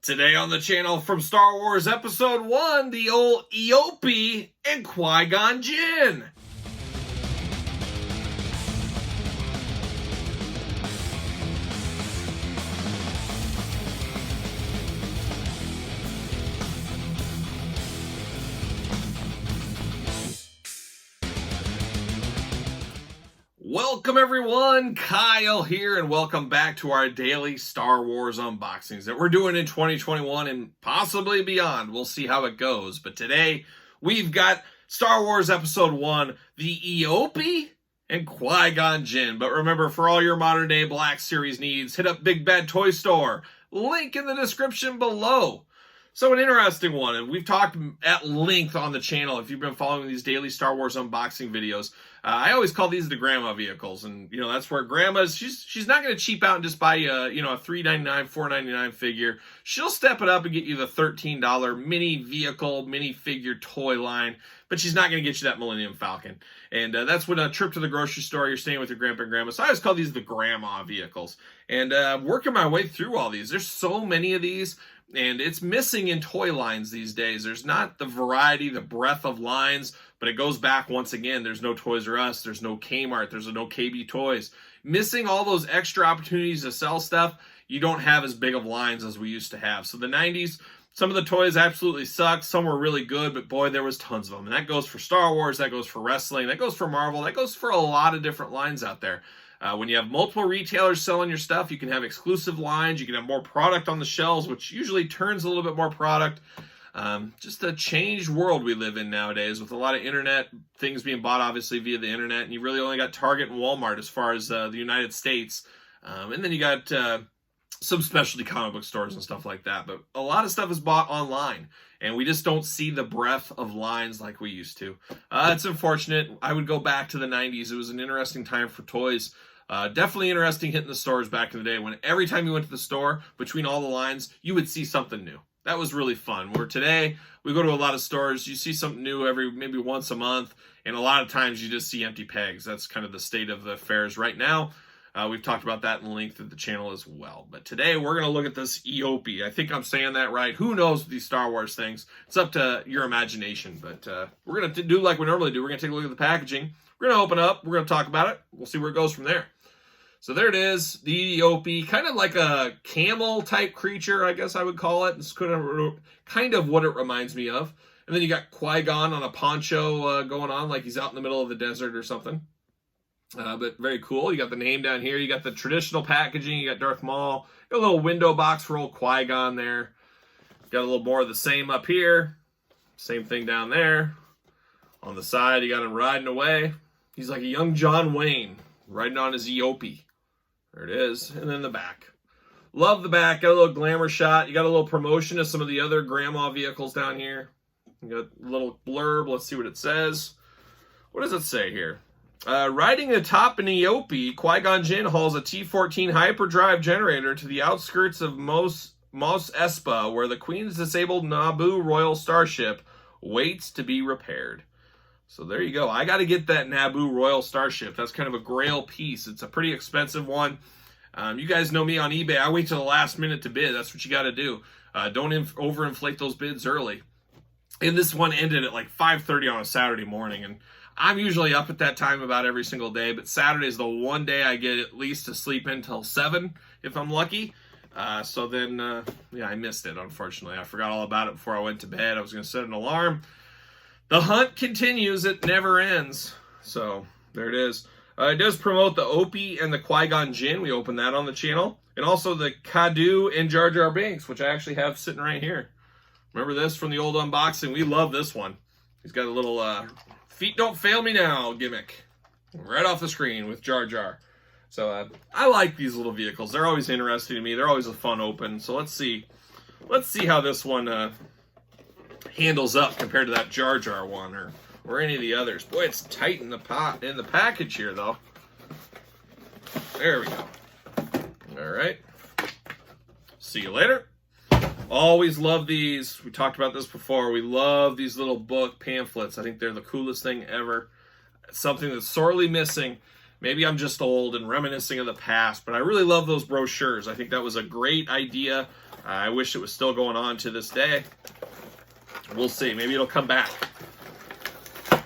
Today on the channel from Star Wars Episode 1, the old Eopie and Qui Gon Jin. Welcome everyone, Kyle here, and welcome back to our daily Star Wars unboxings that we're doing in 2021 and possibly beyond. We'll see how it goes. But today, we've got Star Wars Episode 1, the Eopie and Qui Gon Jin. But remember, for all your modern day Black Series needs, hit up Big Bad Toy Store. Link in the description below. So an interesting one, and we've talked at length on the channel if you've been following these daily Star Wars unboxing videos. I always call these the grandma vehicles, and that's where grandma's she's not going to cheap out and just buy you a $3.99, $4.99 figure. She'll step it up and get you the $13 mini vehicle, mini figure toy line, but she's not going to get you that Millennium Falcon. And that's when a trip to the grocery store, you're staying with your grandpa and grandma. So I always call these the grandma vehicles. And working my way through all these, there's so many of these. And it's missing in toy lines these days. There's not the variety, the breadth of lines, but it goes back once again. There's no Toys R Us, there's no Kmart, there's no KB Toys. Missing all those extra opportunities to sell stuff, you don't have as big of lines as we used to have. So the 90s, some of the toys absolutely sucked. Some were really good, but boy, there was tons of them. And that goes for Star Wars, that goes for wrestling, that goes for Marvel, that goes for a lot of different lines out there. When you have multiple retailers selling your stuff, you can have exclusive lines, you can have more product on the shelves, which usually turns a little bit more product. Just a changed world we live in nowadays with a lot of internet things being bought, obviously, via the internet. And you really only got Target and Walmart as far as the United States. And then you got some specialty comic book stores and stuff like that. But a lot of stuff is bought online. And we just don't see the breadth of lines like we used to. It's unfortunate. I would go back to the 90s. It was an interesting time for toys. Definitely interesting hitting the stores back in the day when every time you went to the store, between all the lines, you would see something new. That was really fun. Where today, we go to a lot of stores, you see something new maybe once a month, and a lot of times you just see empty pegs. That's kind of the state of the affairs right now. We've talked about that in length at the channel as well. But today, we're going to look at this Eopie. I think I'm saying that right. Who knows with these Star Wars things? It's up to your imagination. But we're going to do like we normally do. We're going to take a look at the packaging. We're going to open up. We're going to talk about it. We'll see where it goes from there. So there it is, the Eopie, kind of like a camel-type creature, I guess I would call it. It's kind of what it reminds me of. And then you got Qui-Gon on a poncho going on, like he's out in the middle of the desert or something. But very cool. You got the name down here. You got the traditional packaging. You got Darth Maul. Got a little window box for old Qui-Gon there. Got a little more of the same up here. Same thing down there. On the side, you got him riding away. He's like a young John Wayne riding on his Eopie. There it is. And then the back. Love the back. Got a little glamour shot. You got a little promotion of some of the other grandma vehicles down here. You got a little blurb. Let's see what it says. What does it say here? Riding atop an Eopie, Qui Gon Jin hauls a T-14 hyperdrive generator to the outskirts of Mos Espa, where the Queen's disabled Naboo royal starship waits to be repaired. So there you go. I got to get that Naboo Royal Starship. That's kind of a grail piece. It's a pretty expensive one. You guys know me on eBay. I wait till the last minute to bid. That's what you got to do. Don't overinflate those bids early. And this one ended at like 5:30 on a Saturday morning. And I'm usually up at that time about every single day. But Saturday is the one day I get at least to sleep until 7 if I'm lucky. So then, I missed it, unfortunately. I forgot all about it before I went to bed. I was going to set an alarm. The hunt continues. It never ends. So, there it is. It does promote the Eopie and the Qui Gon Jin. We opened that on the channel. And also the Kadu and Jar Jar Binks, which I actually have sitting right here. Remember this from the old unboxing? We love this one. He's got a little feet don't fail me now gimmick. Right off the screen with Jar Jar. So, I like these little vehicles. They're always interesting to me. They're always a fun open. So, let's see. Let's see how this one handles up compared to that Jar Jar one or any of the others. Boy, it's tight in the package here though. There we go. All right. See you later. Always love these. We talked about this before. We love these little book pamphlets. I think they're the coolest thing ever. It's something that's sorely missing Maybe I'm just old and reminiscing of the past, but I really love those brochures. I think that was a great idea. I wish it was still going on to this day. We'll see. Maybe it'll come back.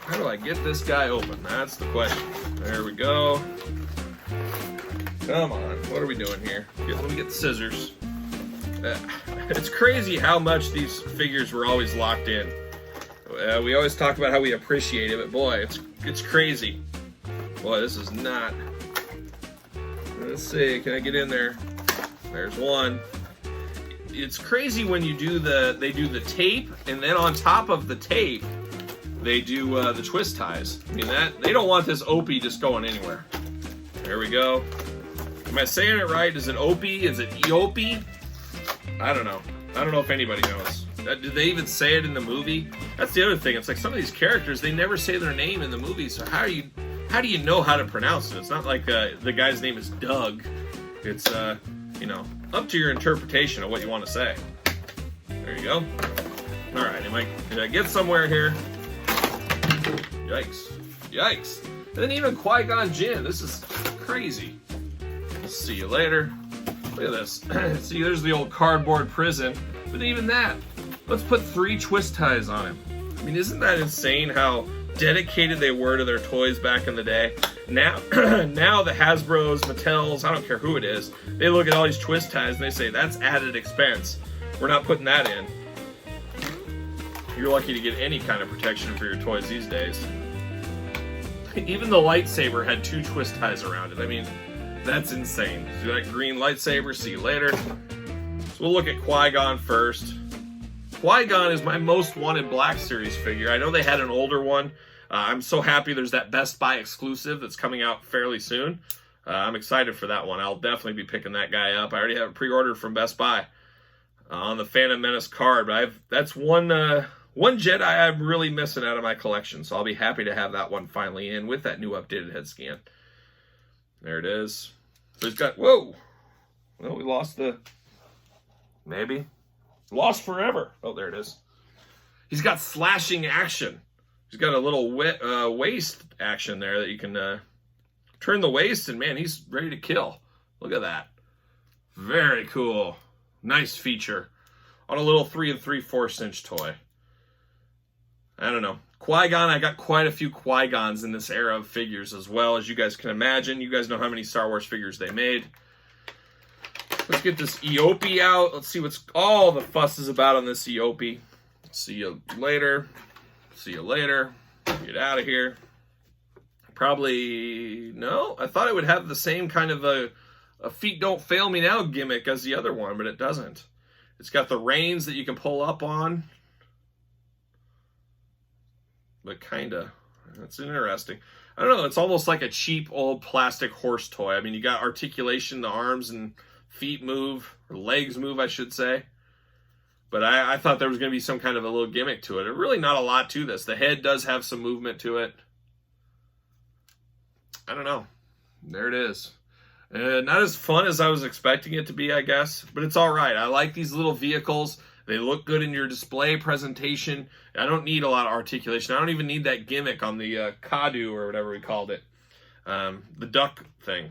How do I get this guy open? That's the question. There we go. Come on. What are we doing here? Let me get the scissors. It's crazy how much these figures were always locked in. We always talk about how we appreciate it, but boy, it's crazy. Boy, this is not. Let's see. Can I get in there? There's one. It's crazy when you do they do the tape, and then on top of the tape, they do the twist ties. I mean, they don't want this Eopie just going anywhere. There we go. Am I saying it right? Is it Eopie? Is it Eopie? I don't know. I don't know if anybody knows. Did they even say it in the movie? That's the other thing. It's like some of these characters, they never say their name in the movie, so how do you know how to pronounce it? It's not like the guy's name is Doug. It's, you know, up to your interpretation of what you want to say. There you go. All right, did I get somewhere here? Yikes. Yikes. And then even Qui Gon Jin. This is crazy. We'll see you later. Look at this. See, there's the old cardboard prison. But even that, let's put 3 twist ties on him. I mean, isn't that insane how dedicated they were to their toys back in the day? Now, now the Hasbros, Mattels, I don't care who it is, they look at all these twist ties and they say, that's added expense. We're not putting that in. You're lucky to get any kind of protection for your toys these days. Even the lightsaber had 2 twist ties around it. I mean, that's insane. See that green lightsaber? See you later. So we'll look at Qui Gon first. Qui Gon is my most wanted Black Series figure. I know they had an older one. I'm so happy there's that Best Buy exclusive that's coming out fairly soon. I'm excited for that one. I'll definitely be picking that guy up. I already have it pre-ordered from Best Buy on the Phantom Menace card. But that's one Jedi I'm really missing out of my collection. So I'll be happy to have that one finally in with that new updated head scan. There it is. So he's got, whoa. Well, we lost maybe. Lost forever. Oh, there it is. He's got slashing action. He's got a little waist action there that you can turn the waist, and man, he's ready to kill. Look at that. Very cool. Nice feature on a little 3 3/4 inch toy. I don't know. Qui-Gon, I got quite a few Qui-Gons in this era of figures as well, as you guys can imagine. You guys know how many Star Wars figures they made. Let's get this Eopie out. Let's see what's all the fuss is about on this Eopie. See you later. See you later. Get out of here. Probably, no. I thought it would have the same kind of a feet don't fail me now gimmick as the other one, but it doesn't. It's got the reins that you can pull up on. But kinda. That's interesting. I don't know. It's almost like a cheap old plastic horse toy. I mean, you got articulation, the arms and feet move, or legs move, I should say. But I thought there was going to be some kind of a little gimmick to it. There's really not a lot to this. The head does have some movement to it. I don't know. There it is. Not as fun as I was expecting it to be, I guess. But it's all right. I like these little vehicles. They look good in your display presentation. I don't need a lot of articulation. I don't even need that gimmick on the Kadu or whatever we called it. The duck thing.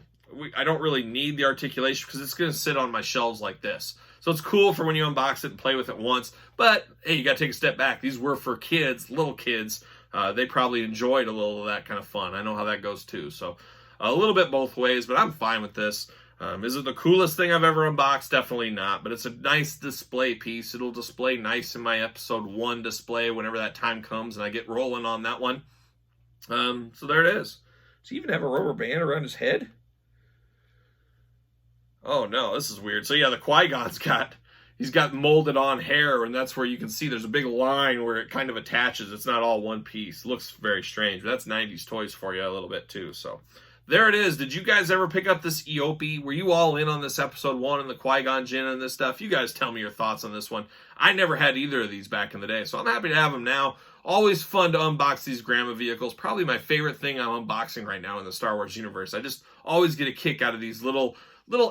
I don't really need the articulation because it's going to sit on my shelves like this. So it's cool for when you unbox it and play with it once. But, hey, you got to take a step back. These were for kids, little kids. They probably enjoyed a little of that kind of fun. I know how that goes too. So a little bit both ways, but I'm fine with this. Is it the coolest thing I've ever unboxed? Definitely not. But it's a nice display piece. It'll display nice in my episode 1 display whenever that time comes and I get rolling on that one. So there it is. Does he even have a rubber band around his head? Oh no, this is weird. So yeah, the Qui-Gon's he's got molded on hair, and that's where you can see there's a big line where it kind of attaches. It's not all one piece. It looks very strange, but that's 90s toys for you a little bit too. So there it is. Did you guys ever pick up this Eopie? Were you all in on this episode 1 and the Qui Gon Jin and this stuff? You guys tell me your thoughts on this one. I never had either of these back in the day, so I'm happy to have them now. Always fun to unbox these grandma vehicles. Probably my favorite thing I'm unboxing right now in the Star Wars universe. I just always get a kick out of these little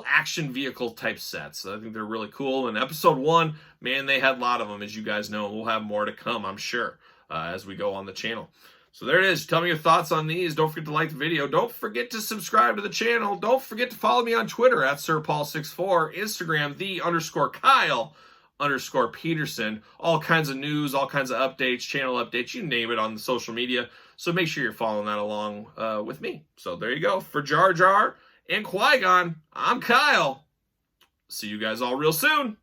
action vehicle type sets. I think they're really cool. In episode 1, man, they had a lot of them, as you guys know. We'll have more to come, I'm sure, as we go on the channel. So there it is. Tell me your thoughts on these. Don't forget to like the video. Don't forget to subscribe to the channel. Don't forget to follow me on Twitter at SirPaul64, Instagram, _Kyle_Peterson. All kinds of news, all kinds of updates, channel updates, you name it on the social media. So make sure you're following that along with me. So there you go. For Jar Jar and Qui Gon, I'm Kyle. See you guys all real soon.